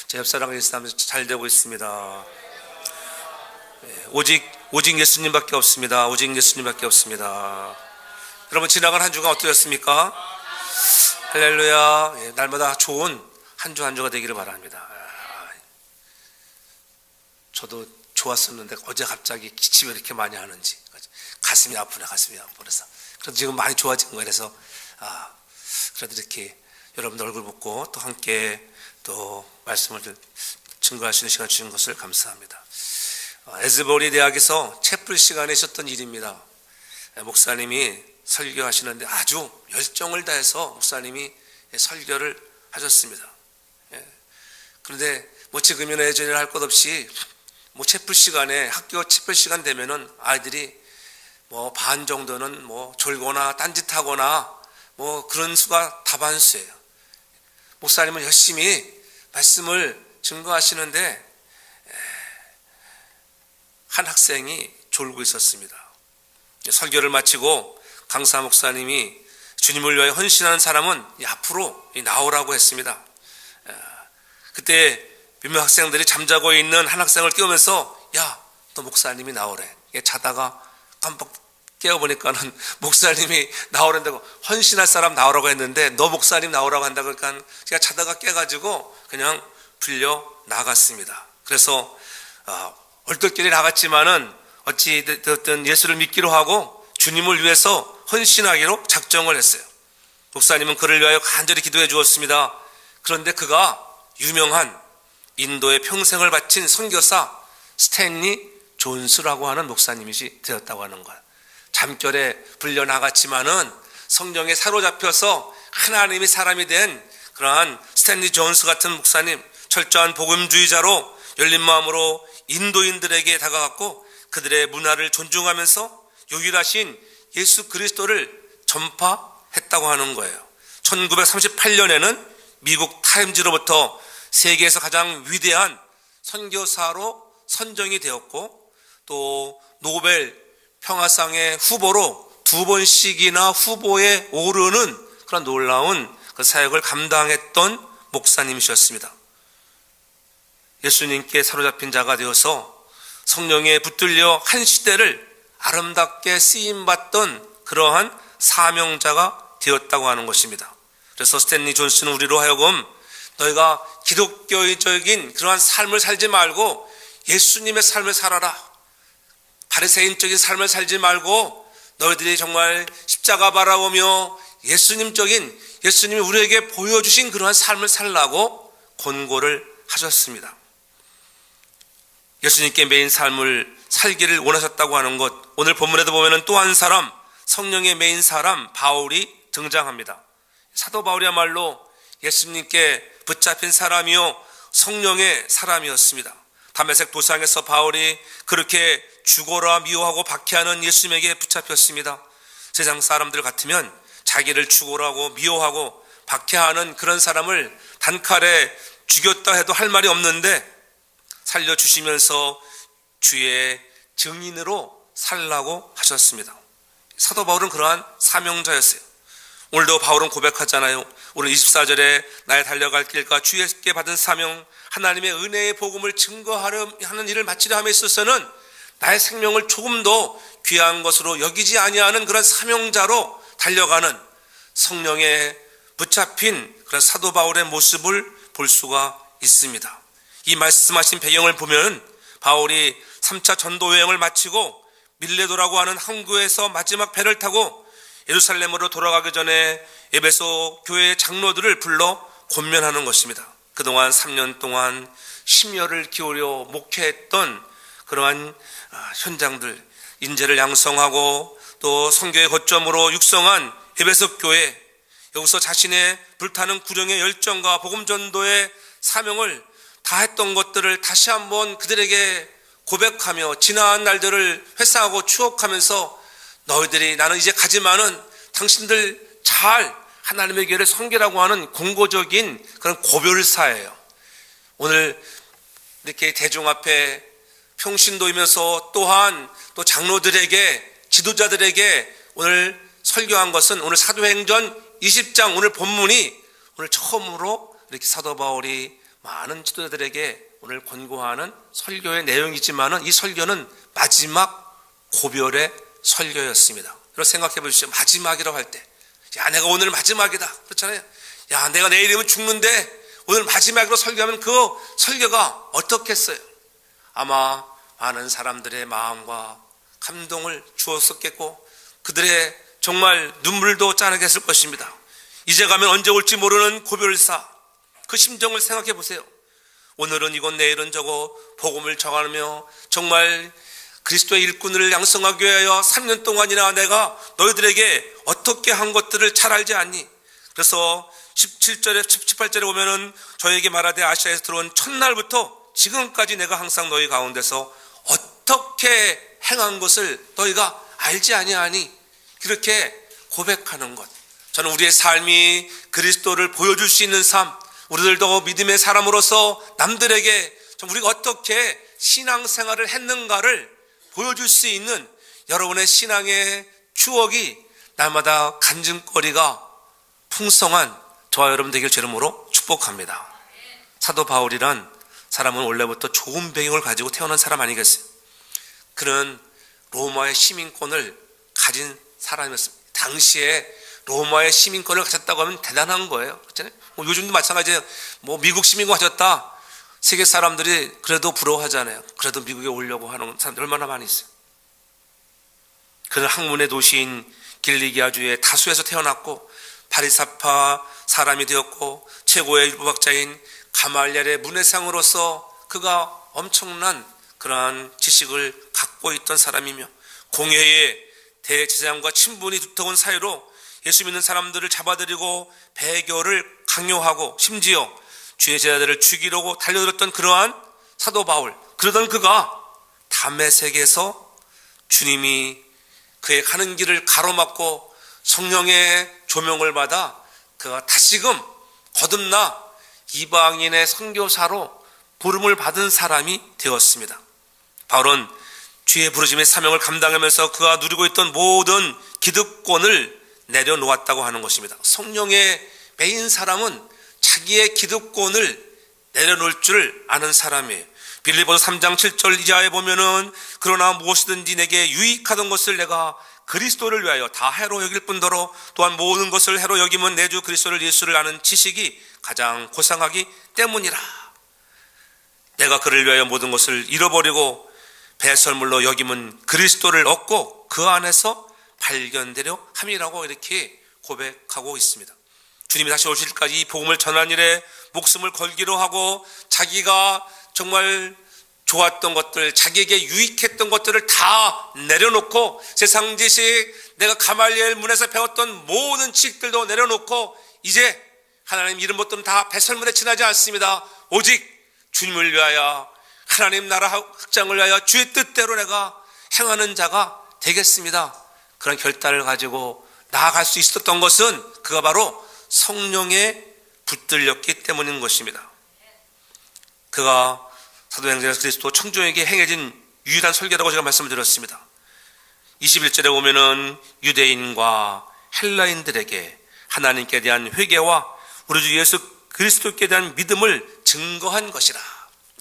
제 옆사람과 인사하면서 잘 되고 있습니다. 오직 예수님밖에 없습니다. 오직 예수님밖에 없습니다. 여러분, 지나간 한 주가 어떠셨습니까? 할렐루야. 날마다 좋은 한 주 한 주가 되기를 바랍니다. 저도 좋았었는데 어제 갑자기 기침을 이렇게 많이 하는지 가슴이 아프네. 그래서 지금 많이 좋아진 거예요. 그래서 그래도 이렇게 여러분들 얼굴 보고 또 함께 또 말씀을 증거할 수 있는 시간 주신 것을 감사합니다. 에즈버리 대학에서 채플 시간에 있었던 일입니다. 목사님이 설교하시는데 아주 열정을 다해서 목사님이 설교를 하셨습니다. 그런데 지금이나 예전이나 할 것 없이 채플 시간에, 학교 채플 시간 되면은 아이들이 반 정도는 졸거나 딴짓하거나 그런 수가 다반수예요. 목사님은 열심히 말씀을 증거하시는데 한 학생이 졸고 있었습니다. 설교를 마치고 강사 목사님이 주님을 위하여 헌신하는 사람은 앞으로 나오라고 했습니다. 그때 몇몇 학생들이 잠자고 있는 한 학생을 깨우면서 야, 너 목사님이 나오래. 자다가 깜빡 깨어보니까는 목사님이 나오란다고, 헌신할 사람 나오라고 했는데 너 목사님 나오라고 한다고 그러니까 제가 자다가 깨가지고 그냥 불려 나갔습니다. 그래서 얼떨결에 나갔지만은 어찌 됐든 예수를 믿기로 하고 주님을 위해서 헌신하기로 작정을 했어요. 목사님은 그를 위하여 간절히 기도해 주었습니다. 그런데 그가 유명한 인도에 평생을 바친 선교사 스탠리 존스라고 하는 목사님이 되었다고 하는 거예요. 잠결에 불려 나갔지만은 성령에 사로잡혀서 하나님이 사람이 된 그러한 스탠리 존스 같은 목사님, 철저한 복음주의자로 열린 마음으로 인도인들에게 다가갔고 그들의 문화를 존중하면서 유일하신 예수 그리스도를 전파했다고 하는 거예요. 1938년에는 미국 타임즈로부터 세계에서 가장 위대한 선교사로 선정이 되었고 또 노벨 평화상의 후보로 2번씩이나 후보에 오르는 그런 놀라운 그 사역을 감당했던 목사님이셨습니다. 예수님께 사로잡힌 자가 되어서 성령에 붙들려 한 시대를 아름답게 쓰임받던 그러한 사명자가 되었다고 하는 것입니다. 그래서 스탠리 존스는 우리로 하여금 너희가 기독교적인 그러한 삶을 살지 말고 예수님의 삶을 살아라. 바리새인적인 삶을 살지 말고 너희들이 정말 십자가 바라보며 예수님이 우리에게 보여주신 그러한 삶을 살라고 권고를 하셨습니다. 예수님께 매인 삶을 살기를 원하셨다고 하는 것, 오늘 본문에도 보면은 또 한 사람, 성령의 매인 사람 바울이 등장합니다. 사도 바울이야말로 예수님께 붙잡힌 사람이요 성령의 사람이었습니다. 다메섹 도상에서 바울이 그렇게 죽어라 미워하고 박해하는 예수님에게 붙잡혔습니다. 세상 사람들 같으면 자기를 죽어라고 미워하고 박해하는 그런 사람을 단칼에 죽였다 해도 할 말이 없는데 살려주시면서 주의 증인으로 살라고 하셨습니다. 사도 바울은 그러한 사명자였어요. 오늘도 바울은 고백하잖아요. 오늘 24절에 나의 달려갈 길과 주께 받은 사명, 하나님의 은혜의 복음을 증거하려 하는 일을 마치려 함에 있어서는 나의 생명을 조금 더 귀한 것으로 여기지 아니하는 그런 사명자로 달려가는 성령에 붙잡힌 그런 사도 바울의 모습을 볼 수가 있습니다. 이 말씀하신 배경을 보면 바울이 3차 전도 여행을 마치고 밀레도라고 하는 항구에서 마지막 배를 타고 예루살렘으로 돌아가기 전에 에베소 교회의 장로들을 불러 권면하는 것입니다. 그동안 3년 동안 심혈을 기울여 목회했던 그러한 현장들, 인재를 양성하고 또 선교의 거점으로 육성한 에베소 교회, 여기서 자신의 불타는 구령의 열정과 복음 전도의 사명을 다했던 것들을 다시 한번 그들에게 고백하며 지난 날들을 회상하고 추억하면서 너희들이 나는 이제 가지만은 당신들 잘 하나님의 교회를 섬기라고 하는 공고적인 그런 고별사예요. 오늘 이렇게 대중 앞에 평신도이면서 또한 또 장로들에게 지도자들에게 오늘 설교한 것은 오늘 사도행전 20장 오늘 본문이 오늘 처음으로 이렇게 사도 바울이 많은 지도자들에게 오늘 권고하는 설교의 내용이지만은 이 설교는 마지막 고별의 설교였습니다. 여러분 생각해 보십시오. 마지막이라고 할 때, 야, 내가 오늘 마지막이다. 그렇잖아요. 야, 내가 내일이면 죽는데 오늘 마지막으로 설교하면 그 설교가 어떻겠어요? 아마 많은 사람들의 마음과 감동을 주었었겠고 그들의 정말 눈물도 짜내게 했을 것입니다. 이제 가면 언제 올지 모르는 고별사, 그 심정을 생각해 보세요. 오늘은 이곳 내일은 저곳 복음을 전하며 정말 그리스도의 일꾼을 양성하기 위하여 3년 동안이나 내가 너희들에게 어떻게 한 것들을 잘 알지 않니? 그래서 17절에 18절에 보면은 저에게 말하되 아시아에서 들어온 첫날부터 지금까지 내가 항상 너희 가운데서 어떻게 행한 것을 너희가 알지 아니하니? 그렇게 고백하는 것. 저는 우리의 삶이 그리스도를 보여줄 수 있는 삶, 우리들도 믿음의 사람으로서 남들에게 우리가 어떻게 신앙생활을 했는가를 보여줄 수 있는 여러분의 신앙의 추억이 날마다 간증거리가 풍성한 저와 여러분 되길 제 이름으로 축복합니다. 사도 바울이란 사람은 원래부터 좋은 배경을 가지고 태어난 사람 아니겠어요? 그는 로마의 시민권을 가진 사람이었습니다. 당시에 로마의 시민권을 가졌다고 하면 대단한 거예요. 그렇잖아요? 요즘도 마찬가지예요. 미국 시민권 가졌다. 세계 사람들이 그래도 부러워하잖아요. 그래도 미국에 오려고 하는 사람들 얼마나 많이 있어요. 그는 학문의 도시인 길리기아주의 다수에서 태어났고 바리사파 사람이 되었고 최고의 율법학자인 가말리엘의 문해상으로서 그가 엄청난 그러한 지식을 갖고 있던 사람이며 공회의 대제사장과 친분이 두터운 사이로 예수 믿는 사람들을 잡아들이고 배교를 강요하고 심지어 주의 제자들을 죽이려고 달려들었던 그러한 사도 바울, 그러던 그가 다메섹에서 주님이 그의 가는 길을 가로막고 성령의 조명을 받아 그가 다시금 거듭나 이방인의 선교사로 부름을 받은 사람이 되었습니다. 바울은 주의 부르심의 사명을 감당하면서 그가 누리고 있던 모든 기득권을 내려놓았다고 하는 것입니다. 성령의 메인 사람은 자기의 기득권을 내려놓을 줄 아는 사람이에요. 빌립보서 3장 7절 이하에 보면은 그러나 무엇이든지 내게 유익하던 것을 내가 그리스도를 위하여 다 해로 여길 뿐더러 또한 모든 것을 해로 여기면 내 주 그리스도를 예수를 아는 지식이 가장 고상하기 때문이라. 내가 그를 위하여 모든 것을 잃어버리고 배설물로 여기면 그리스도를 얻고 그 안에서 발견되려 함이라고 이렇게 고백하고 있습니다. 주님이 다시 오실 때까지 이 복음을 전하는 일에 목숨을 걸기로 하고 자기가 정말 좋았던 것들, 자기에게 유익했던 것들을 다 내려놓고 세상 지식, 내가 가말리엘 문에서 배웠던 모든 지식들도 내려놓고 이제 하나님 이런 것들은 다 배설물에 지나지 않습니다. 오직 주님을 위하여 하나님 나라 확장을 위하여 주의 뜻대로 내가 행하는 자가 되겠습니다. 그런 결단을 가지고 나아갈 수 있었던 것은 그가 바로 성령에 붙들렸기 때문인 것입니다. 그가 사도행전에서 그리스도 청중에게 행해진 유일한 설교라고 제가 말씀을 드렸습니다. 21절에 보면은 유대인과 헬라인들에게 하나님께 대한 회개와 우리 주 예수 그리스도께 대한 믿음을 증거한 것이라.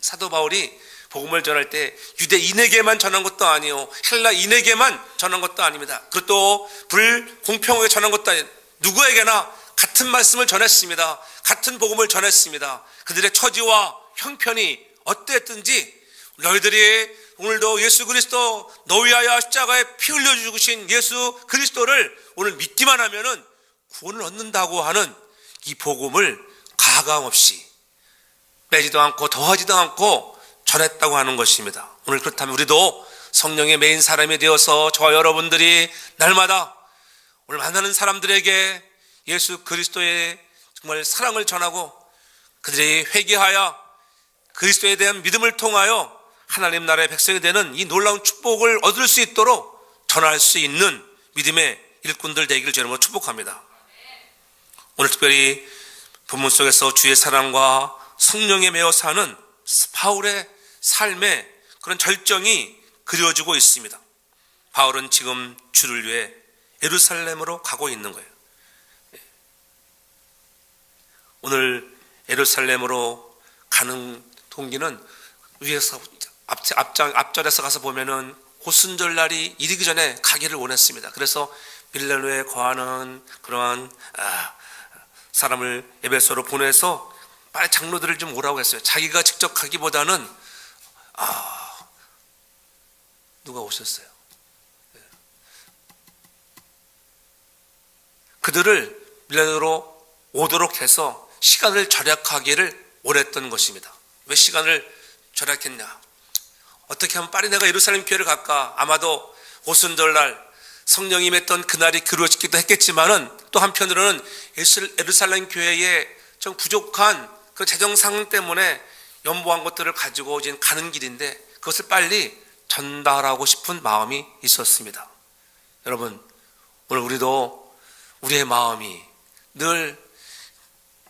사도 바울이 복음을 전할 때 유대인에게만 전한 것도 아니요 헬라인에게만 전한 것도 아닙니다. 그것도 불공평하게 전한 것도 아니에요. 누구에게나 같은 말씀을 전했습니다. 같은 복음을 전했습니다. 그들의 처지와 형편이 어땠든지 너희들이 오늘도 예수 그리스도 너희 위하여 십자가에 피 흘려 죽으신 예수 그리스도를 오늘 믿기만 하면은 구원을 얻는다고 하는 이 복음을 가감없이 빼지도 않고 더하지도 않고 전했다고 하는 것입니다. 오늘 그렇다면 우리도 성령의 메인 사람이 되어서 저와 여러분들이 날마다 오늘 만나는 사람들에게 예수 그리스도의 정말 사랑을 전하고 그들이 회개하여 그리스도에 대한 믿음을 통하여 하나님 나라의 백성이 되는 이 놀라운 축복을 얻을 수 있도록 전할 수 있는 믿음의 일꾼들 되기를 주님으로 축복합니다. 오늘 특별히 본문 속에서 주의 사랑과 성령에 매여 사는 바울의 삶의 그런 절정이 그려지고 있습니다. 바울은 지금 주를 위해 예루살렘으로 가고 있는 거예요. 오늘 예루살렘으로 가는 동기는 위에서 앞절에서 가서 보면은 오순절날이 이르기 전에 가기를 원했습니다. 그래서 밀라노에 거하는 그러한 사람을 에베소로 보내서 빨리 장로들을 좀 오라고 했어요. 자기가 직접 가기보다는 누가 오셨어요. 그들을 밀라노로 오도록 해서 시간을 절약하기를 원했던 것입니다. 왜 시간을 절약했냐? 어떻게 하면 빨리 내가 예루살렘 교회를 갈까? 아마도 오순절날 성령이 임했던 그날이 그루어지기도 했겠지만은 또 한편으로는 예루살렘 교회에 좀 부족한 그 재정 상황 때문에 연보한 것들을 가지고 이제 가는 길인데 그것을 빨리 전달하고 싶은 마음이 있었습니다. 여러분, 오늘 우리도 우리의 마음이 늘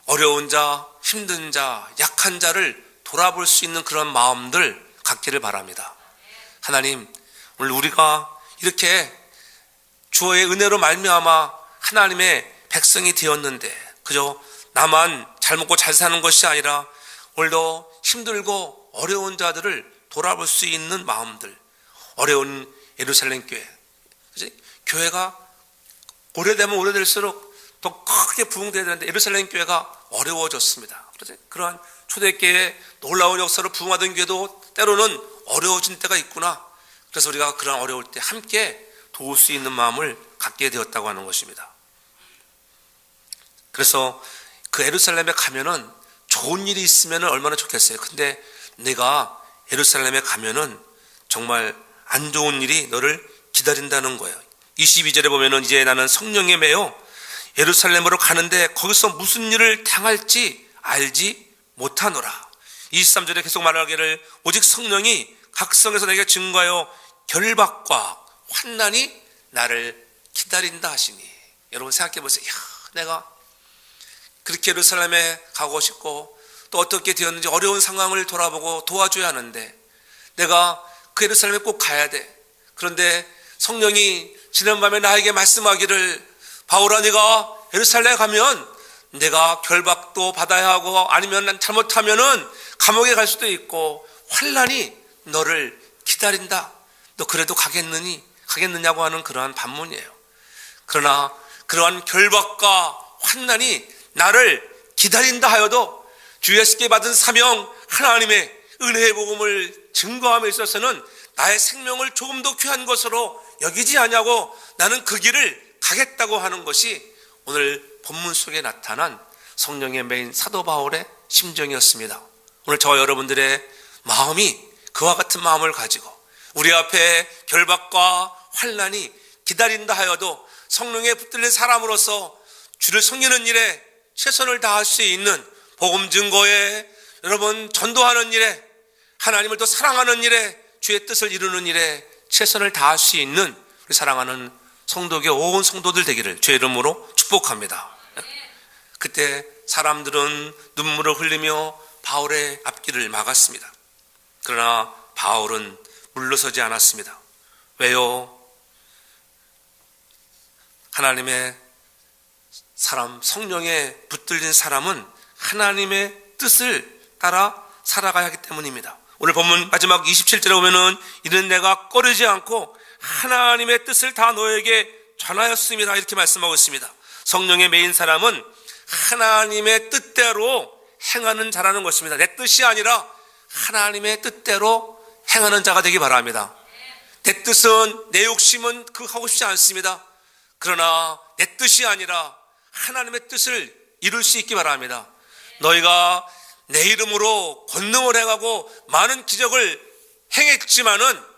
어려운 자, 힘든 자, 약한 자를 돌아볼 수 있는 그런 마음들 갖기를 바랍니다. 하나님, 오늘 우리가 이렇게 주의 은혜로 말미암아 하나님의 백성이 되었는데 그저 나만 잘 먹고 잘 사는 것이 아니라 오늘도 힘들고 어려운 자들을 돌아볼 수 있는 마음들, 어려운 예루살렘 교회, 그치? 교회가 오래되면 오래될수록 더 크게 부흥돼야 되는데 예루살렘 교회가 어려워졌습니다. 그렇지? 그러한 초대교회의 놀라운 역사로 부흥하던 교회도 때로는 어려워진 때가 있구나. 그래서 우리가 그런 어려울 때 함께 도울 수 있는 마음을 갖게 되었다고 하는 것입니다. 그래서 그 예루살렘에 가면은 좋은 일이 있으면 얼마나 좋겠어요. 근데 내가 예루살렘에 가면은 정말 안 좋은 일이 너를 기다린다는 거예요. 22절에 보면은 이제 나는 성령에 매여 예루살렘으로 가는데 거기서 무슨 일을 당할지 알지 못하노라. 23절에 계속 말하기를 오직 성령이 각성에서 내게 증거하여 결박과 환난이 나를 기다린다 하시니. 여러분 생각해 보세요. 내가 그렇게 예루살렘에 가고 싶고 또 어떻게 되었는지 어려운 상황을 돌아보고 도와줘야 하는데 내가 그 예루살렘에 꼭 가야 돼. 그런데 성령이 지난밤에 나에게 말씀하기를 바울아, 네가 예루살렘에 가면 내가 결박도 받아야 하고 아니면 잘못하면은 감옥에 갈 수도 있고 환난이 너를 기다린다. 너 그래도 가겠느냐고 하는 그러한 반문이에요. 그러나 그러한 결박과 환난이 나를 기다린다 하여도 주 예수께 받은 사명, 하나님의 은혜의 복음을 증거함에 있어서는 나의 생명을 조금 더 귀한 것으로 여기지 않냐고 나는 그 길을 가겠다고 하는 것이 오늘 본문 속에 나타난 성령의 메인 사도 바울의 심정이었습니다. 오늘 저와 여러분들의 마음이 그와 같은 마음을 가지고 우리 앞에 결박과 환난이 기다린다 하여도 성령에 붙들린 사람으로서 주를 섬기는 일에 최선을 다할 수 있는 복음 증거에 여러분 전도하는 일에 하나님을 더 사랑하는 일에 주의 뜻을 이루는 일에 최선을 다할 수 있는 우리 사랑하는 성도계 온 성도들 되기를 주의 이름으로 축복합니다. 그때 사람들은 눈물을 흘리며 바울의 앞길을 막았습니다. 그러나 바울은 물러서지 않았습니다. 왜요? 하나님의 사람, 성령에 붙들린 사람은 하나님의 뜻을 따라 살아가야 하기 때문입니다. 오늘 본문 마지막 27절에 보면은 이는 내가 꺼리지 않고 하나님의 뜻을 다 너에게 전하였습니다. 이렇게 말씀하고 있습니다. 성령의 메인 사람은 하나님의 뜻대로 행하는 자라는 것입니다. 내 뜻이 아니라 하나님의 뜻대로 행하는 자가 되기 바랍니다. 내 뜻은, 내 욕심은 그거 하고 싶지 않습니다. 그러나 내 뜻이 아니라 하나님의 뜻을 이룰 수 있기 바랍니다. 너희가 내 이름으로 권능을 행하고 많은 기적을 행했지만은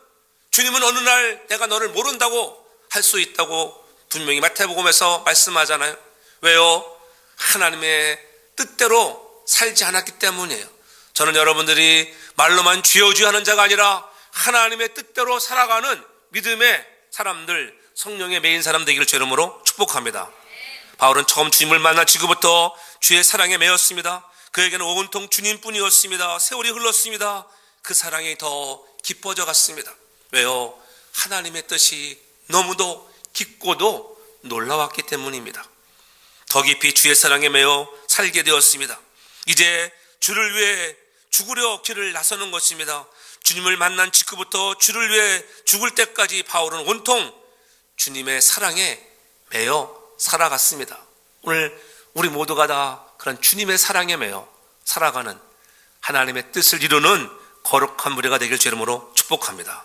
주님은 어느 날 내가 너를 모른다고 할 수 있다고 분명히 마태복음에서 말씀하잖아요. 왜요? 하나님의 뜻대로 살지 않았기 때문이에요. 저는 여러분들이 말로만 주여 주여 하는 자가 아니라 하나님의 뜻대로 살아가는 믿음의 사람들, 성령의 메인 사람 되기를 주 이름으로 축복합니다. 바울은 처음 주님을 만난 지금부터 주의 사랑에 매였습니다. 그에게는 온통 주님뿐이었습니다. 세월이 흘렀습니다. 그 사랑이 더 깊어져 갔습니다. 왜요? 하나님의 뜻이 너무도 깊고도 놀라웠기 때문입니다. 더 깊이 주의 사랑에 매여 살게 되었습니다. 이제 주를 위해 죽으려 길을 나서는 것입니다. 주님을 만난 직후부터 주를 위해 죽을 때까지 바울은 온통 주님의 사랑에 매여 살아갔습니다. 오늘 우리 모두가 다 그런 주님의 사랑에 매여 살아가는 하나님의 뜻을 이루는 거룩한 무리가 되길 주 이름으로 축복합니다.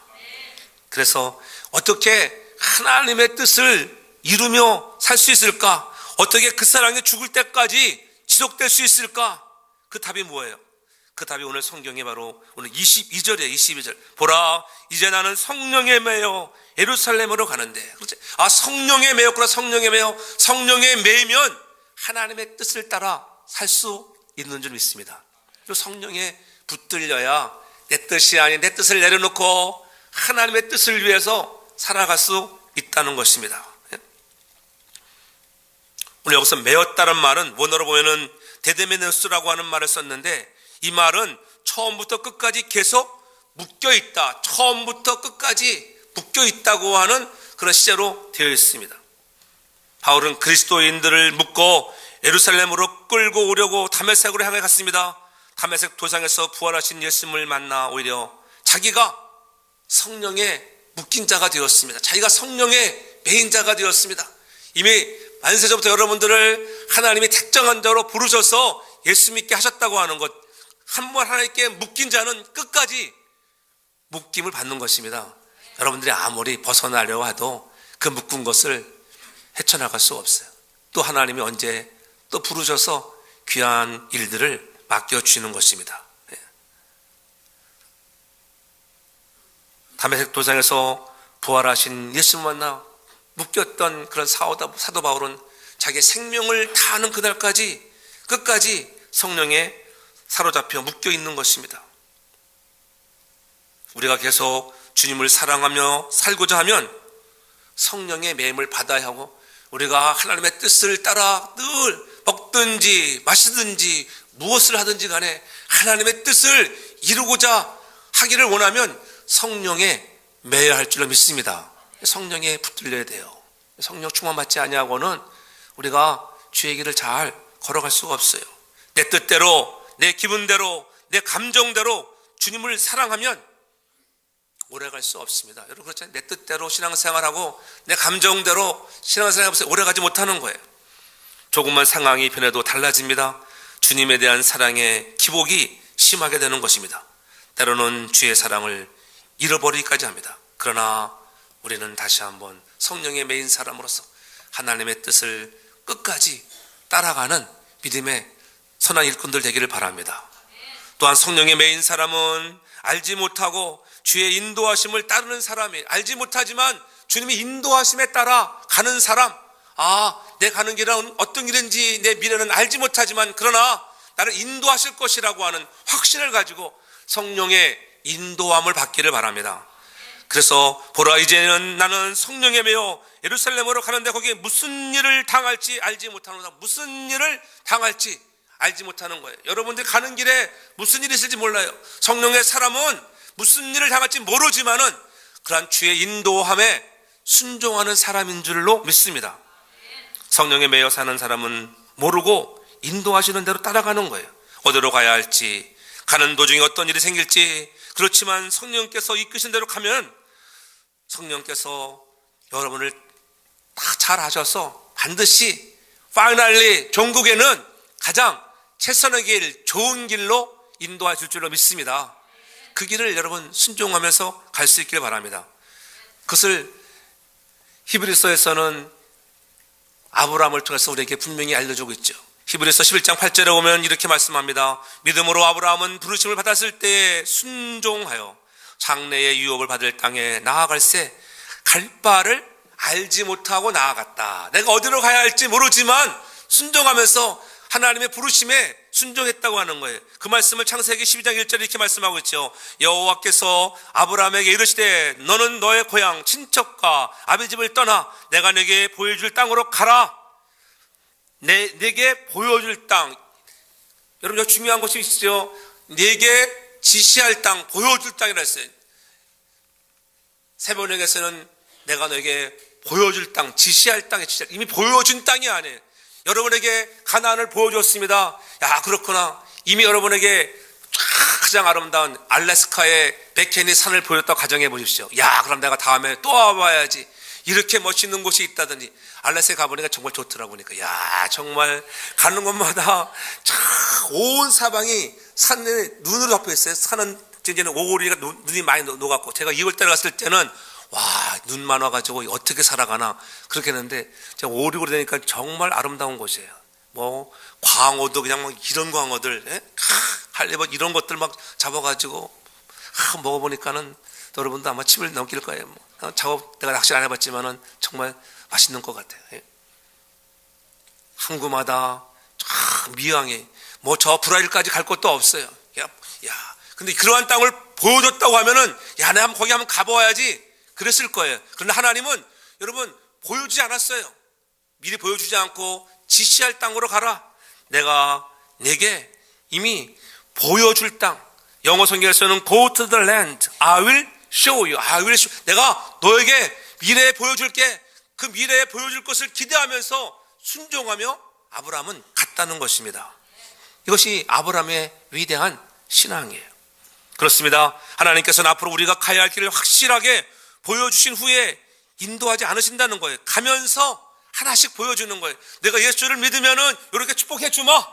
그래서 어떻게 하나님의 뜻을 이루며 살 수 있을까? 어떻게 그 사랑이 죽을 때까지 지속될 수 있을까? 그 답이 뭐예요? 그 답이 오늘 성경에 바로 오늘 22절이에요. 22절. 보라, 이제 나는 성령에 매여 예루살렘으로 가는데. 그렇지? 아, 성령에 매였구나. 성령에 매여. 성령에 매이면 하나님의 뜻을 따라 살 수 있는 줄 믿습니다. 그리고 성령에 붙들려야 내 뜻이 아닌 내 뜻을 내려놓고 하나님의 뜻을 위해서 살아갈 수 있다는 것입니다. 오늘 여기서 매였다는 말은 원어로 보면은 데데메네스라고 하는 말을 썼는데, 이 말은 처음부터 끝까지 계속 묶여있다, 처음부터 끝까지 묶여있다고 하는 그런 시제로 되어 있습니다. 바울은 그리스도인들을 묶고 예루살렘으로 끌고 오려고 다메섹으로 향해 갔습니다. 다메섹 도상에서 부활하신 예수님을 만나 오히려 자기가 성령의 묶인 자가 되었습니다. 자기가 성령의 매인 자가 되었습니다. 이미 만세전부터 여러분들을 하나님이 택정한 자로 부르셔서 예수 믿게 하셨다고 하는 것, 한 번 하나님께 묶인 자는 끝까지 묶임을 받는 것입니다. 여러분들이 아무리 벗어나려고 해도 그 묶은 것을 헤쳐나갈 수 없어요. 또 하나님이 언제 또 부르셔서 귀한 일들을 맡겨주시는 것입니다. 다메섹 도상에서 부활하신 예수님 만나 묶였던 그런 사도 바울은 자기의 생명을 다하는 그날까지 끝까지 성령에 사로잡혀 묶여 있는 것입니다. 우리가 계속 주님을 사랑하며 살고자 하면 성령의 매임을 받아야 하고, 우리가 하나님의 뜻을 따라 늘 먹든지 마시든지 무엇을 하든지 간에 하나님의 뜻을 이루고자 하기를 원하면 성령에 매여야 할 줄로 믿습니다. 성령에 붙들려야 돼요. 성령 충만받지 아니하고는 우리가 주의 길을 잘 걸어갈 수가 없어요. 내 뜻대로, 내 기분대로, 내 감정대로 주님을 사랑하면 오래갈 수 없습니다. 여러분 그렇잖아요. 내 뜻대로 신앙생활하고 내 감정대로 신앙생활하면서 오래가지 못하는 거예요. 조금만 상황이 변해도 달라집니다. 주님에 대한 사랑의 기복이 심하게 되는 것입니다. 때로는 주의 사랑을 잃어버리기까지 합니다. 그러나 우리는 다시 한번 성령의 매인 사람으로서 하나님의 뜻을 끝까지 따라가는 믿음의 선한 일꾼들 되기를 바랍니다. 또한 성령의 매인 사람은 알지 못하고 주의 인도하심을 따르는 사람이, 알지 못하지만 주님의 인도하심에 따라 가는 사람, 내 가는 길은 어떤 길인지 내 미래는 알지 못하지만 그러나 나를 인도하실 것이라고 하는 확신을 가지고 성령의 인도함을 받기를 바랍니다. 그래서 보라, 이제는 나는 성령에 매여 예루살렘으로 가는데 거기에 무슨 일을 당할지 알지 못하는, 무슨 일을 당할지 알지 못하는 거예요. 여러분들 가는 길에 무슨 일이 있을지 몰라요. 성령의 사람은 무슨 일을 당할지 모르지만은 그러한 주의 인도함에 순종하는 사람인 줄로 믿습니다. 성령에 매여 사는 사람은 모르고 인도하시는 대로 따라가는 거예요. 어디로 가야 할지, 가는 도중에 어떤 일이 생길지. 그렇지만 성령께서 이끄신 대로 가면 성령께서 여러분을 다 잘 하셔서 반드시 파이널리 종국에는 가장 최선의 길, 좋은 길로 인도하실 줄로 믿습니다. 그 길을 여러분 순종하면서 갈 수 있길 바랍니다. 그것을 히브리서에서는 아브라함을 통해서 우리에게 분명히 알려주고 있죠. 히브리서 11장 8절에 보면 이렇게 말씀합니다. 믿음으로 아브라함은 부르심을 받았을 때에 순종하여 장래의 유업을 받을 땅에 나아갈새 갈 바를 알지 못하고 나아갔다. 내가 어디로 가야 할지 모르지만 순종하면서 하나님의 부르심에 순종했다고 하는 거예요. 그 말씀을 창세기 12장 1절에 이렇게 말씀하고 있죠. 여호와께서 아브라함에게 이르시되 너는 너의 고향 친척과 아비 집을 떠나 내가 내게 보여줄 땅으로 가라. 내게 보여줄 땅. 여러분 여기 중요한 것이 있죠. 내게 지시할 땅, 보여줄 땅이라 했어요. 세번역에서는 내가 너에게 보여줄 땅, 지시할 땅에 이미 보여준 땅이 아니에요. 여러분에게 가나안을 보여줬습니다. 야, 그렇구나. 이미 여러분에게 쫙 가장 아름다운 알래스카의 백헤니 산을 보였다고 가정해 보십시오. 야, 그럼 내가 다음에 또 와봐야지. 이렇게 멋있는 곳이 있다더니 알래스카에 가보니까 정말 좋더라고. 보니까 야, 정말 가는 곳마다 온 사방이 산에 눈으로 덮여 있어요. 산은 이제는 5월이니까 눈이 많이 녹았고, 제가 2월달에 갔을 때는 와, 눈만 와가지고 어떻게 살아가나 그렇게 했는데, 제가 5, 6월이 되니까 정말 아름다운 곳이에요. 뭐 광어도 그냥 막 이런 광어들, 할리버 이런 것들 막 잡아가지고 먹어보니까는 여러분도 아마 침을 넘길 거예요. 작업 내가 낚시를 안 해봤지만은 정말 맛있는 것 같아요. 항구마다 미양해. 뭐 저 브라질까지 갈 것도 없어요. 야, 근데 그러한 땅을 보여줬다고 하면은 야, 내가 거기 한번 가봐야지 그랬을 거예요. 그런데 하나님은 여러분 보여주지 않았어요. 미리 보여주지 않고 지시할 땅으로 가라. 내가 내게 이미 보여줄 땅. 영어 성경에서는 go to the land. I will show you. I will show. 내가 너에게 미래에 보여줄게. 그 미래에 보여줄 것을 기대하면서 순종하며 아브라함은 갔다는 것입니다. 이것이 아브라함의 위대한 신앙이에요. 그렇습니다. 하나님께서는 앞으로 우리가 가야 할 길을 확실하게 보여주신 후에 인도하지 않으신다는 거예요. 가면서 하나씩 보여주는 거예요. 내가 예수를 믿으면은 이렇게 축복해 주마.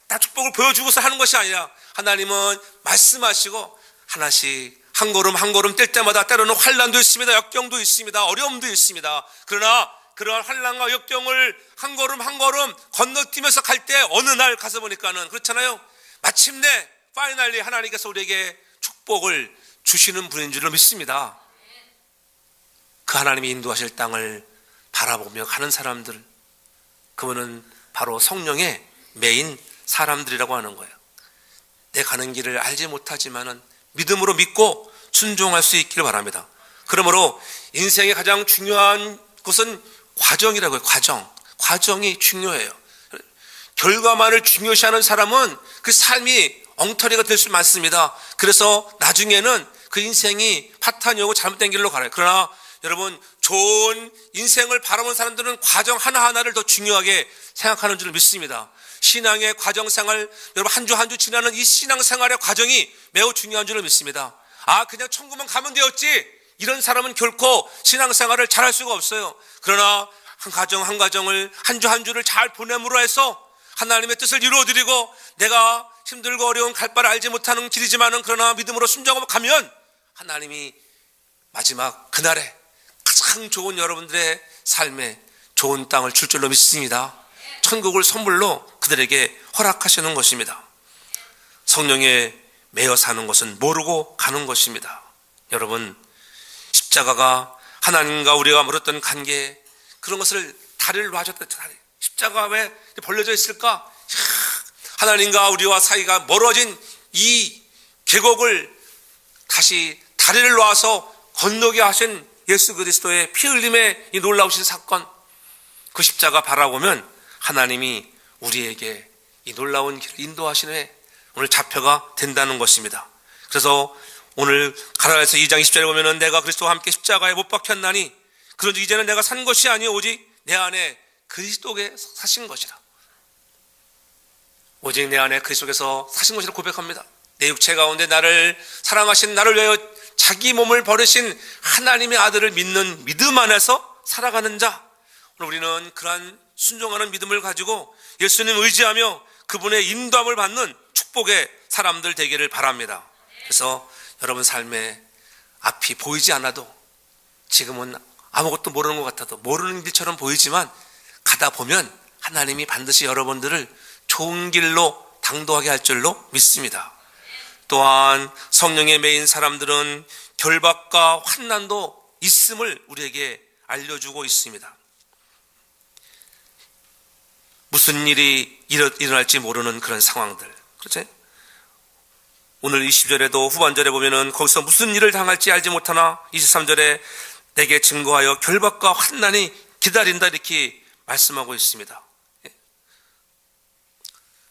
다 축복을 보여주고서 하는 것이 아니라 하나님은 말씀하시고 하나씩 한 걸음 한 걸음 뗄 때마다 때로는 환난도 있습니다. 역경도 있습니다. 어려움도 있습니다. 그러나 그러한 환난과 역경을 한 걸음 한 걸음 건너뛰면서 갈 때 어느 날 가서 보니까는 그렇잖아요. 마침내 파이널리 하나님께서 우리에게 축복을 주시는 분인 줄로 믿습니다. 그 하나님이 인도하실 땅을 바라보며 가는 사람들, 그분은 바로 성령의 메인 사람들이라고 하는 거예요. 내 가는 길을 알지 못하지만은 믿음으로 믿고 순종할 수 있기를 바랍니다. 그러므로 인생의 가장 중요한 것은 과정이라고 해요. 과정이 중요해요. 결과만을 중요시하는 사람은 그 삶이 엉터리가 될 수 많습니다. 그래서 나중에는 그 인생이 파탄이 오고 잘못된 길로 가요. 그러나 여러분, 좋은 인생을 바라보는 사람들은 과정 하나하나를 더 중요하게 생각하는 줄 믿습니다. 신앙의 과정 생활, 여러분 한 주 한 주 지나는 이 신앙 생활의 과정이 매우 중요한 줄 믿습니다. 그냥 천국만 가면 되었지, 이런 사람은 결코 신앙 생활을 잘할 수가 없어요. 그러나 한 가정 한 가정을 한 주 한 주를 잘 보냄으로 해서 하나님의 뜻을 이루어드리고, 내가 힘들고 어려운 갈 바를 알지 못하는 길이지만은 그러나 믿음으로 순종하고 가면 하나님이 마지막 그날에 가장 좋은 여러분들의 삶에 좋은 땅을 줄 줄로 믿습니다. 천국을 선물로 그들에게 허락하시는 것입니다. 성령에 매여 사는 것은 모르고 가는 것입니다. 여러분, 십자가가 하나님과 우리가 멀었던 관계, 그런 것을 다리를 놔줬다. 십자가가 왜 벌려져 있을까? 하나님과 우리와 사이가 멀어진 이 계곡을 다시 다리를 놔서 건너게 하신 예수 그리스도의 피 흘림의 이 놀라우신 사건, 그 십자가 바라보면 하나님이 우리에게 이 놀라운 길을 인도하시는 오늘 자표가 된다는 것입니다. 그래서 오늘 가라에서 2장 20절에 보면은 내가 그리스도와 함께 십자가에 못 박혔나니 그런즉 이제는 내가 산 것이 아니요 오직 내 안에 그리스도께 사신 것이라. 오직 내 안에 그리스도께서 사신 것이라 고백합니다. 내 육체 가운데 나를 사랑하신, 나를 위하여 자기 몸을 버리신 하나님의 아들을 믿는 믿음 안에서 살아가는 자, 우리는 그러한 순종하는 믿음을 가지고 예수님 의지하며 그분의 인도함을 받는 축복의 사람들 되기를 바랍니다. 그래서 여러분 삶에 앞이 보이지 않아도, 지금은 아무것도 모르는 것 같아도, 모르는 일처럼 보이지만 가다 보면 하나님이 반드시 여러분들을 좋은 길로 당도하게 할 줄로 믿습니다. 또한 성령에 매인 사람들은 결박과 환난도 있음을 우리에게 알려주고 있습니다. 무슨 일이 일어날지 모르는 그런 상황들, 그렇죠? 오늘 20절에도 후반절에 보면은 거기서 무슨 일을 당할지 알지 못하나 23절에 내게 증거하여 결박과 환난이 기다린다, 이렇게 말씀하고 있습니다.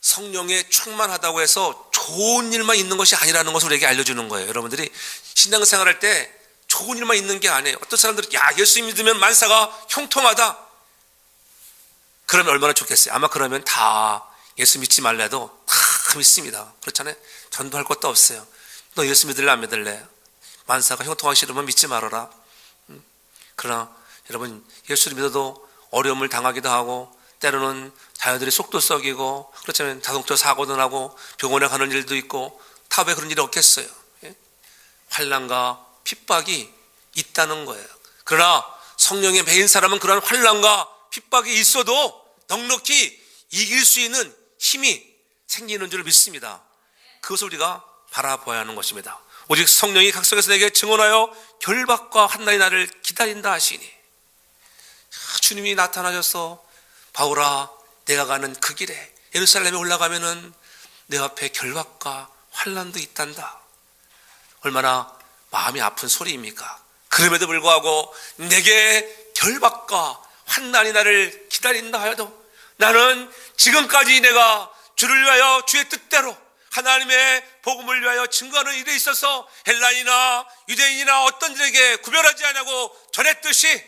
성령에 충만하다고 해서 좋은 일만 있는 것이 아니라는 것을 우리에게 알려주는 거예요. 여러분들이 신앙생활할 때 좋은 일만 있는 게 아니에요. 어떤 사람들은 예수 믿으면 만사가 형통하다, 그러면 얼마나 좋겠어요. 아마 그러면 다 예수 믿지 말래도 다 믿습니다. 그렇잖아요. 전도할 것도 없어요. 너 예수 믿을래 안 믿을래? 만사가 형통하기 싫으면 믿지 말아라. 그러나 여러분, 예수를 믿어도 어려움을 당하기도 하고 때로는 자녀들이 속도 썩이고 그렇잖아요. 자동차 사고도 나고 병원에 가는 일도 있고 다 왜 그런 일이 없겠어요? 환난과 핍박이 있다는 거예요. 그러나 성령의 매인 사람은 그러한 환난과 핍박이 있어도 넉넉히 이길 수 있는 힘이 생기는 줄 믿습니다. 그것을 우리가 바라봐야 하는 것입니다. 오직 성령이 각 성에서 내게 증언하여 결박과 환난이 나를 기다린다 하시니, 주님이 나타나셔서 바울아, 내가 가는 그 길에 예루살렘에 올라가면은 내 앞에 결박과 환난도 있단다. 얼마나 마음이 아픈 소리입니까? 그럼에도 불구하고 내게 결박과 환난이 나를 기다린다 하여도 나는 지금까지 내가 주를 위하여 주의 뜻대로 하나님의 복음을 위하여 증거하는 일에 있어서 헬라인이나 유대인이나 어떤 이에게 구별하지 않냐고 전했듯이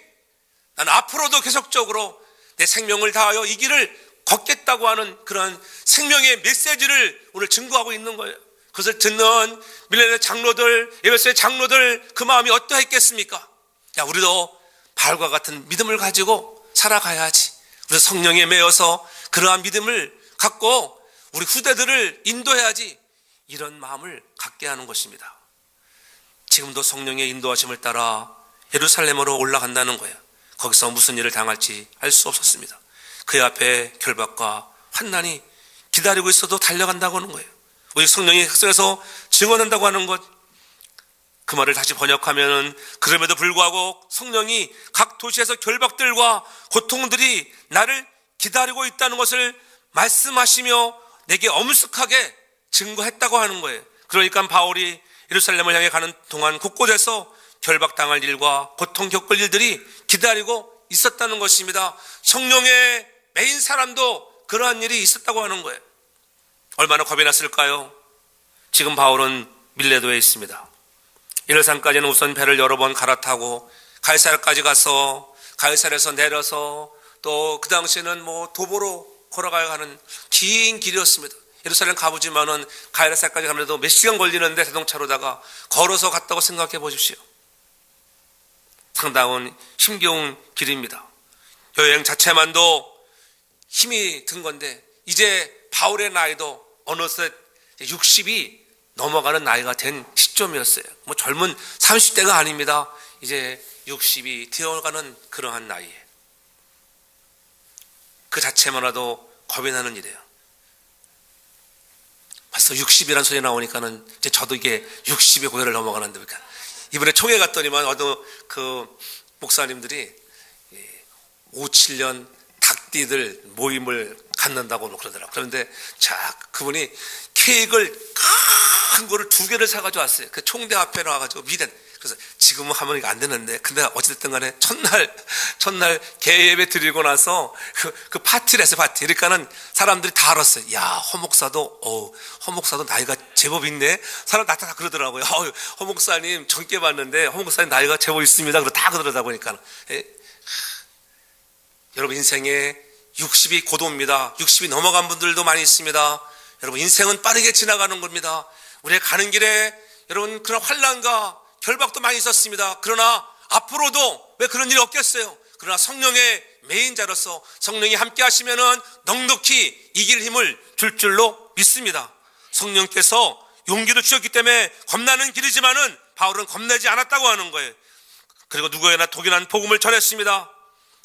나는 앞으로도 계속적으로 내 생명을 다하여 이 길을 걷겠다고 하는 그런 생명의 메시지를 오늘 증거하고 있는 거예요. 그것을 듣는 밀레의 장로들, 에베소의 장로들, 그 마음이 어떠했겠습니까? 야, 우리도 바울과 같은 믿음을 가지고 살아가야지. 우리 성령에 매여서 그러한 믿음을 갖고 우리 후대들을 인도해야지. 이런 마음을 갖게 하는 것입니다. 지금도 성령의 인도하심을 따라 예루살렘으로 올라간다는 거예요. 거기서 무슨 일을 당할지 알 수 없었습니다. 그 앞에 결박과 환난이 기다리고 있어도 달려간다고 하는 거예요. 우리 성령이 흑성에서 증언한다고 하는 것, 그 말을 다시 번역하면 그럼에도 불구하고 성령이 각 도시에서 결박들과 고통들이 나를 기다리고 있다는 것을 말씀하시며 내게 엄숙하게 증거했다고 하는 거예요. 그러니까 바울이 예루살렘을 향해 가는 동안 곳곳에서 결박당할 일과 고통 겪을 일들이 기다리고 있었다는 것입니다. 성령의 매인 사람도 그러한 일이 있었다고 하는 거예요. 얼마나 겁이 났을까요? 지금 바울은 밀레도에 있습니다. 이르산까지는 우선 배를 여러 번 갈아타고 가이사랴까지 가서 가이사랴에서 내려서 또 그 당시에는 도보로 걸어가야 하는 긴 길이었습니다. 예루살렘 가보지만은 가이사랴까지 가는데도 몇 시간 걸리는데 자동차로다가 걸어서 갔다고 생각해 보십시오. 상당한 힘겨운 길입니다. 여행 자체만도 힘이 든 건데 이제 바울의 나이도 어느새 60이 넘어가는 나이가 된 시점이었어요. 젊은 30대가 아닙니다. 이제 60이 되어가는 그러한 나이에 그 자체만으로도 겁이 나는 일이에요. 벌써 60이라는 소리 나오니까는 이제 저도 이게 60의 고개를 넘어가는데, 그러니까 이번에 총회 갔더니만 어느 그 목사님들이 5, 7년 닭띠들 모임을 갖는다고 그러더라고요. 그런데 그분이 케이크를 큰 거를 2개를 사가지고 왔어요. 그 총대 앞에 나와가지고 그래서 지금은 하면 이거 안 되는데, 근데 어찌됐든 간에 첫날 개예배 드리고 나서 그 파티를 했어요, 파티. 그러니까는 사람들이 다 알았어요. 야, 허 목사도 나이가 제법 있네. 사람 다 그러더라고요. 허 목사님 젊게 봤는데 허 목사님 나이가 제법 있습니다. 다 그러다 보니까. 여러분, 인생에 60이 고도입니다. 60이 넘어간 분들도 많이 있습니다. 여러분, 인생은 빠르게 지나가는 겁니다. 우리의 가는 길에 여러분 그런 환난과 결박도 많이 있었습니다. 그러나 앞으로도 왜 그런 일이 없겠어요? 그러나 성령의 매인자로서 성령이 함께 하시면은 넉넉히 이길 힘을 줄 줄로 믿습니다. 성령께서 용기를 주셨기 때문에 겁나는 길이지만은 바울은 겁내지 않았다고 하는 거예요. 그리고 누구에나 독일한 복음을 전했습니다.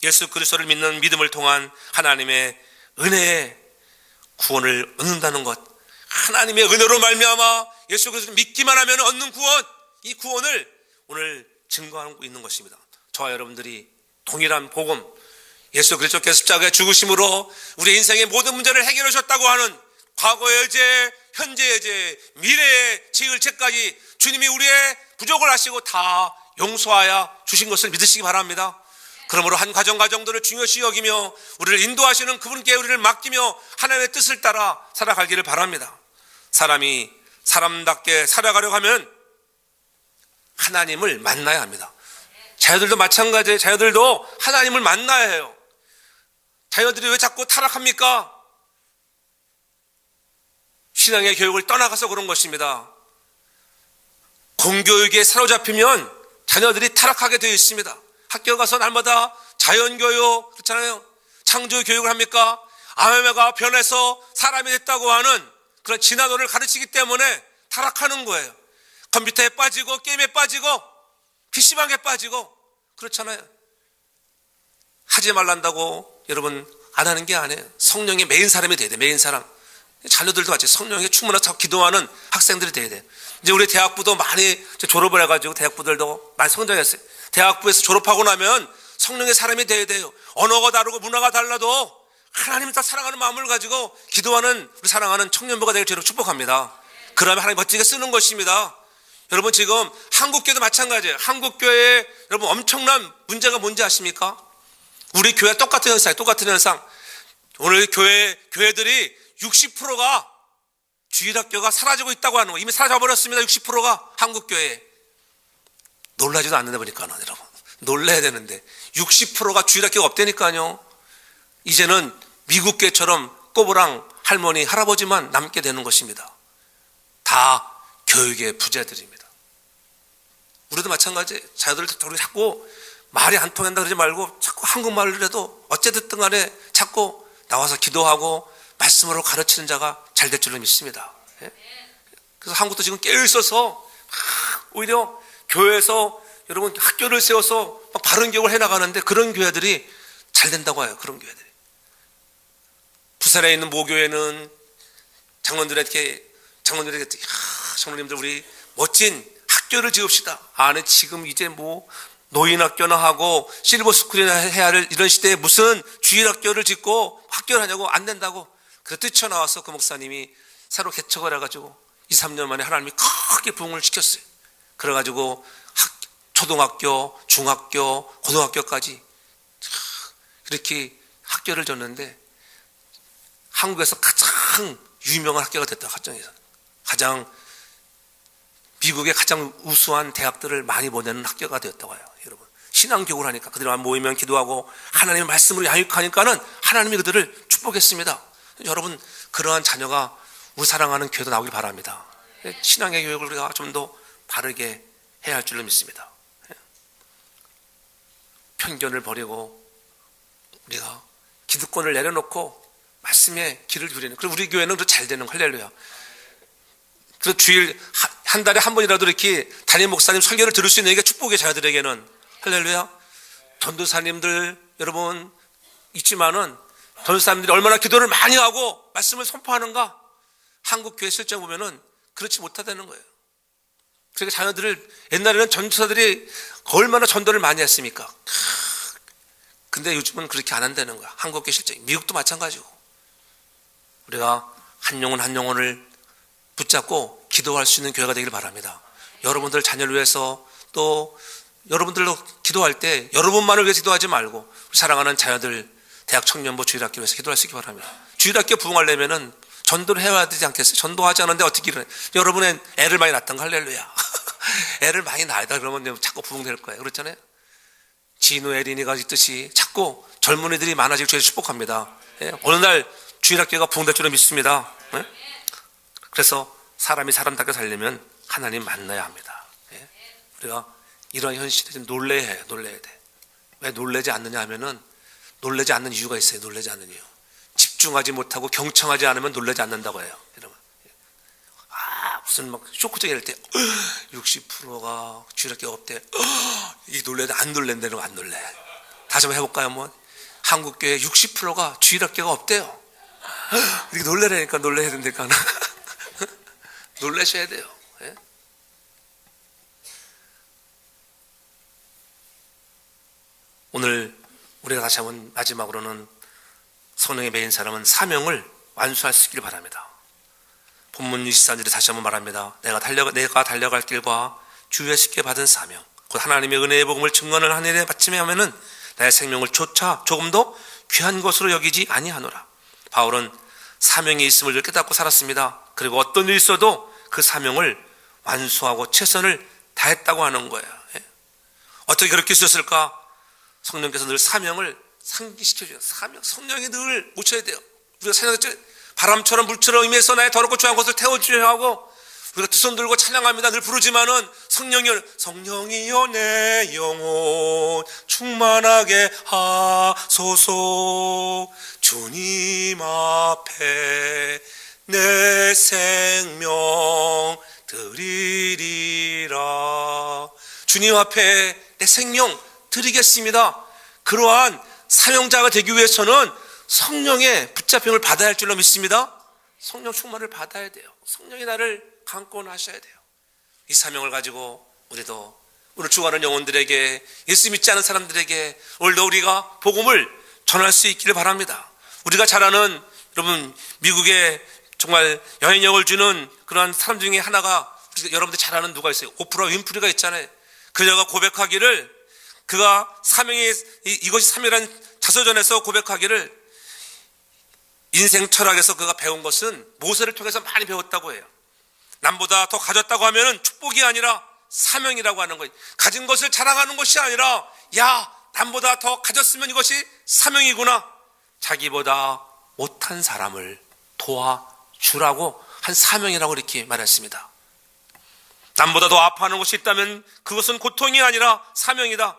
예수 그리스도를 믿는 믿음을 통한 하나님의 은혜의 구원을 얻는다는 것, 하나님의 은혜로 말미암아 예수 그리스도를 믿기만 하면 얻는 구원, 이 구원을 오늘 증거하고 있는 것입니다. 저와 여러분들이 동일한 복음, 예수 그리스도께서 십자가에 죽으심으로 우리 인생의 모든 문제를 해결해 주셨다고 하는 과거의 죄, 현재의 죄, 미래의 지을 죄까지 주님이 우리의 부족을 하시고 다 용서하여 주신 것을 믿으시기 바랍니다. 그러므로 한 가정들을 중요시 여기며 우리를 인도하시는 그분께 우리를 맡기며 하나님의 뜻을 따라 살아가기를 바랍니다. 사람이 사람답게 살아가려고 하면 하나님을 만나야 합니다. 자녀들도 마찬가지예요. 자녀들도 하나님을 만나야 해요. 자녀들이 왜 자꾸 타락합니까? 신앙의 교육을 떠나가서 그런 것입니다. 공교육에 사로잡히면 자녀들이 타락하게 되어 있습니다. 학교 가서 날마다 자연교육, 그렇잖아요. 창조교육을 합니까? 아메가 변해서 사람이 됐다고 하는 그런 진화론을 가르치기 때문에 타락하는 거예요. 컴퓨터에 빠지고 게임에 빠지고 PC방에 빠지고 그렇잖아요. 하지 말란다고 여러분 안 하는 게 아니에요. 성령의 메인 사람이 돼야 돼. 메인 사람. 자녀들도 같이 성령에 충만하고 기도하는 학생들이 돼야 돼. 이제 우리 대학부도 많이 졸업을 해가지고 대학부들도 많이 성장했어요. 대학부에서 졸업하고 나면 성령의 사람이 돼야 돼요. 언어가 다르고 문화가 달라도 하나님을 다 사랑하는 마음을 가지고 기도하는 우리 사랑하는 청년부가 되길 저는 축복합니다. 그러면 하나님 멋지게 쓰는 것입니다. 여러분 지금 한국교회도 마찬가지예요. 한국교회에 여러분 엄청난 문제가 뭔지 아십니까? 우리 교회 똑같은 현상. 오늘 교회들이 60%가 주일학교가 사라지고 있다고 하는 거. 이미 사라져버렸습니다. 60%가 한국교회에. 놀라지도 않는다 보니까 여러분. 놀라야 되는데 60%가 주일학교가 없다니까요. 이제는 미국교회처럼 꼬부랑 할머니 할아버지만 남게 되는 것입니다. 다 교육의 부재들입니다. 우리도 마찬가지예요. 자녀들 자꾸 말이 안 통한다 그러지 말고 자꾸 한국말을 해도 어쨌든 간에 자꾸 나와서 기도하고 말씀으로 가르치는 자가 잘 될 줄로 믿습니다. 그래서 한국도 지금 깨어있어서 오히려 교회에서 여러분 학교를 세워서 막 바른 교육을 해나가는데 그런 교회들이 잘 된다고 해요. 그런 교회들이. 부산에 있는 모교회는 장로님들 우리 멋진 학교를 지읍시다. 안에 지금 이제 뭐 노인학교나 하고 실버스쿨이나 해야 할 이런 시대에 무슨 주일학교를 짓고 학교를 하냐고 안 된다고. 그래서 뛰쳐나와서 그 목사님이 새로 개척을 해가지고 2, 3년 만에 하나님이 크게 부흥을 시켰어요. 그래가지고 초등학교, 중학교, 고등학교까지 이렇게 학교를 줬는데 한국에서 가장 유명한 학교가 됐다. 가장 미국의 가장 우수한 대학들을 많이 보내는 학교가 되었다고 해요. 여러분 신앙교육을 하니까 그들만 모이면 기도하고 하나님의 말씀으로 양육하니까는 하나님이 그들을 축복했습니다. 여러분 그러한 자녀가 우리 사랑하는 교회도 나오길 바랍니다. 신앙의 교육을 우리가 좀 더 바르게 해야 할 줄로 믿습니다. 편견을 버리고 우리가 기득권을 내려놓고 말씀의 길을 기울이는. 그리고 우리 교회는 잘 되는 할렐루야. 그래서 주일 한 달에 한 번이라도 이렇게 담임 목사님 설교를 들을 수 있는 게 축복의 자녀들에게는 할렐루야. 전도사님들 여러분 있지만은 전도사님들이 얼마나 기도를 많이 하고 말씀을 선포하는가. 한국 교회 실정 보면은 그렇지 못하다는 거예요. 그러니까 자녀들을 옛날에는 전도사들이 얼마나 전도를 많이 했습니까? 근데 요즘은 그렇게 안 한다는 거야. 한국 교회 실정. 미국도 마찬가지고. 우리가 한 영혼 한 영혼을 붙잡고 기도할 수 있는 교회가 되길 바랍니다. 여러분들 자녀를 위해서 또 여러분들로 기도할 때 여러분만을 위해서 기도하지 말고 사랑하는 자녀들 대학 청년부 주일학교 위해서 기도할 수 있기 바랍니다. 주일학교 부흥하려면은 전도를 해야 되지 않겠어요? 전도하지 않는데 어떻게 일어나요? 여러분의 애를 많이 낳던 거 할렐루야. 애를 많이 낳다 그러면 자꾸 부흥될 거예요. 그렇잖아요. 진우 에린이가 있듯이 자꾸 젊은이들이 많아지고 저희 축복합니다. 어느 날 주일학교가 부흥될 줄은 믿습니다. 그래서 사람이 사람답게 살려면 하나님 만나야 합니다. 우리가 이런 현실에 좀 놀래야 해요. 놀래야 돼. 왜 놀래지 않느냐 하면은 놀래지 않는 이유가 있어요. 놀래지 않는 이유. 집중하지 못하고 경청하지 않으면 놀래지 않는다고 해요. 여러분. 무슨 막 쇼크적이 될 때 60%가 주일학교가 없대. 이 놀래도 안 놀랜다는 거 안 놀래. 다시 한번 해볼까요? 한번. 한국교회 60%가 주일학교가 없대요. 이렇게 놀래라니까 놀래야 된다니까. 놀라셔야 돼요. 예? 오늘 우리가 다시 한번 마지막으로는 성령의 메인 사람은 사명을 완수할 수 있기를 바랍니다. 본문 24절에 다시 한번 말합니다. 내가 달려갈 길과 주의하시게 받은 사명, 곧 하나님의 은혜의 복음을 증거하는 한 일에 바침해 하면은 나의 생명을 조차 조금 더 귀한 것으로 여기지 아니하노라. 바울은 사명이 있음을 깨닫고 살았습니다. 그리고 어떤 일이 있어도 그 사명을 완수하고 최선을 다했다고 하는 거예요. 어떻게 그렇게 있었을까? 성령께서 늘 사명을 상기시켜줘요. 성령이 늘 묻혀야 돼요. 우리가 사명했죠. 바람처럼 물처럼 임해서 나의 더럽고 좋아한 것을 태워주려 하고 우리가 두 손 들고 찬양합니다 늘 부르지만은 성령이여 내 영혼 충만하게 하소서. 주님 앞에 내 생명 드리리라. 주님 앞에 내 생명 드리겠습니다. 그러한 사명자가 되기 위해서는 성령의 붙잡힘을 받아야 할 줄로 믿습니다. 성령 충만을 받아야 돼요. 성령이 나를 강권하셔야 돼요. 이 사명을 가지고 우리도 오늘 죽어가는 영혼들에게, 예수 믿지 않은 사람들에게 오늘도 우리가 복음을 전할 수 있기를 바랍니다. 우리가 잘 아는, 여러분, 미국에 정말 영향력을 주는 그러한 사람 중에 하나가, 여러분들 잘 아는 누가 있어요? 오프라 윈프리가 있잖아요. 그녀가 고백하기를, 그가 사명이, 이것이 사명이라는 자서전에서 고백하기를, 인생 철학에서 그가 배운 것은 모세를 통해서 많이 배웠다고 해요. 남보다 더 가졌다고 하면 축복이 아니라 사명이라고 하는 거예요. 가진 것을 자랑하는 것이 아니라, 야, 남보다 더 가졌으면 이것이 사명이구나. 자기보다 못한 사람을 도와주라고 한 사명이라고 이렇게 말했습니다. 남보다 더 아파하는 것이 있다면 그것은 고통이 아니라 사명이다.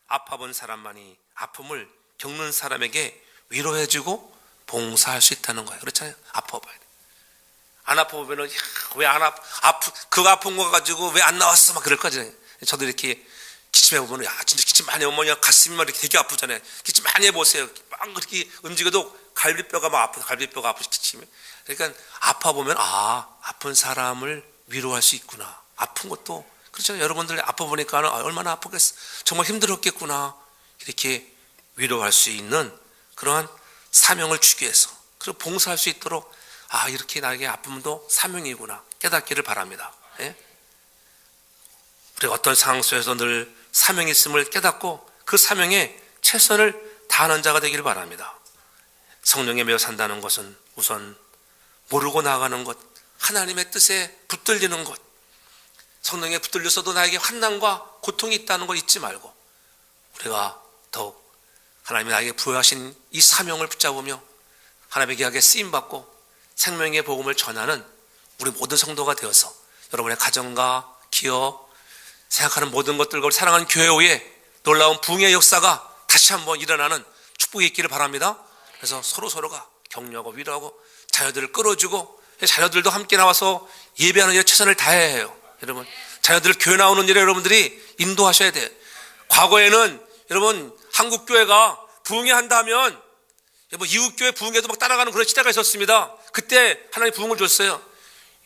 아파본 사람만이 아픔을 겪는 사람에게 위로해주고 봉사할 수 있다는 거예요. 그렇잖아요. 아파봐야 돼. 안 아파보면은, 왜 안 그거 아픈 거 가지고 왜 안 나왔어? 막 그럴 거잖아요. 저도 이렇게 기침해보면, 야, 진짜 기침 많이 오면 가슴이 막 이렇게 되게 아프잖아요. 기침 많이 해보세요. 막 그렇게 움직여도 갈비뼈가 막 아프다. 갈비뼈가 아프지, 기침이. 그러니까 아파보면, 아픈 사람을 위로할 수 있구나. 아픈 것도, 그렇죠. 여러분들 아파보니까 얼마나 아프겠어. 정말 힘들었겠구나. 이렇게 위로할 수 있는 그러한 사명을 주기 위해서, 그리고 봉사할 수 있도록, 이렇게 나에게 아픔도 사명이구나 깨닫기를 바랍니다. 예? 우리가 어떤 상황 속에서 늘 사명이 있음을 깨닫고 그 사명에 최선을 다하는 자가 되기를 바랍니다. 성령에 매여 산다는 것은 우선 모르고 나아가는 것, 하나님의 뜻에 붙들리는 것, 성령에 붙들려서도 나에게 환난과 고통이 있다는 걸 잊지 말고, 우리가 더욱 하나님이 나에게 부여하신 이 사명을 붙잡으며 하나님의 계약에 쓰임받고 생명의 복음을 전하는 우리 모든 성도가 되어서 여러분의 가정과 기업, 생각하는 모든 것들과 사랑하는 교회 위에 놀라운 부흥의 역사가 다시 한번 일어나는 축복이 있기를 바랍니다. 그래서 서로가 격려하고 위로하고 자녀들을 끌어주고, 자녀들도 함께 나와서 예배하는 일에 최선을 다해야 해요. 여러분, 자녀들을 교회 나오는 일에 여러분들이 인도하셔야 돼요. 과거에는 여러분, 한국 교회가 부흥회 한다면 이웃 교회 부흥회도 막 따라가는 그런 시대가 있었습니다. 그때 하나님 부흥을 줬어요.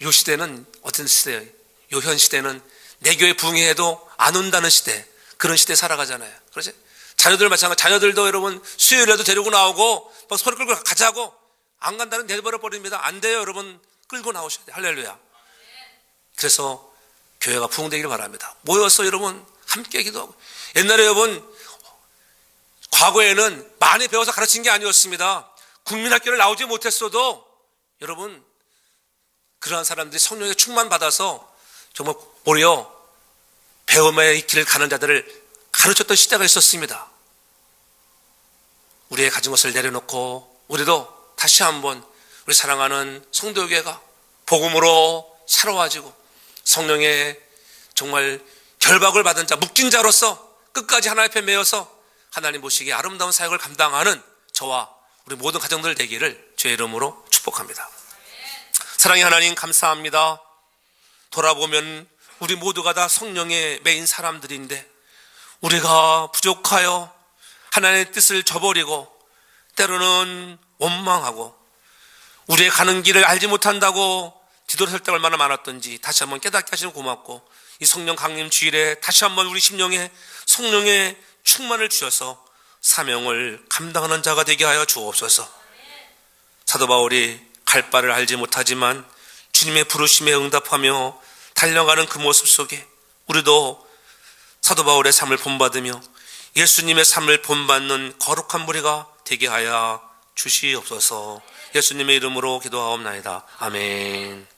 요 시대는 어떤 시대예요? 요 현 시대는 내 교회 부흥회에도 안 온다는 시대, 그런 시대에 살아가잖아요. 그렇지? 자녀들 마찬가지. 자녀들도 여러분 수요일에도 데리고 나오고 막 소리 끌고 가자고 안 간다는 내버려 버립니다. 안 돼요. 여러분 끌고 나오셔야 돼요. 할렐루야. 그래서 교회가 부흥되기를 바랍니다. 모여서 여러분 함께 기도하고. 옛날에 여러분 과거에는 많이 배워서 가르친 게 아니었습니다. 국민학교를 나오지 못했어도 여러분 그러한 사람들이 성령의 충만받아서 정말 오히려 배움의 길을 가는 자들을 가르쳤던 시대가 있었습니다. 우리의 가진 것을 내려놓고 우리도 다시 한번 우리 사랑하는 성도교회가 복음으로 새로워지고 성령의 정말 결박을 받은 자, 묶인 자로서 끝까지 하나님 앞에 매여서 하나님 보시기에 아름다운 사역을 감당하는 저와 우리 모든 가정들 되기를 주의 이름으로 축복합니다. 사랑의 하나님 감사합니다. 돌아보면 우리 모두가 다 성령의 매인 사람들인데 우리가 부족하여 하나님의 뜻을 저버리고 때로는 원망하고 우리의 가는 길을 알지 못한다고 뒤돌아설 때가 얼마나 많았던지 다시 한번 깨닫게 하시는 고맙고, 이 성령 강림 주일에 다시 한번 우리 심령에 성령의 충만을 주셔서 사명을 감당하는 자가 되게 하여 주옵소서. 사도 바울이 갈 바를 알지 못하지만 주님의 부르심에 응답하며 달려가는 그 모습 속에 우리도 사도 바울의 삶을 본받으며 예수님의 삶을 본받는 거룩한 무리가 되게 하여 주시옵소서. 예수님의 이름으로 기도하옵나이다. 아멘.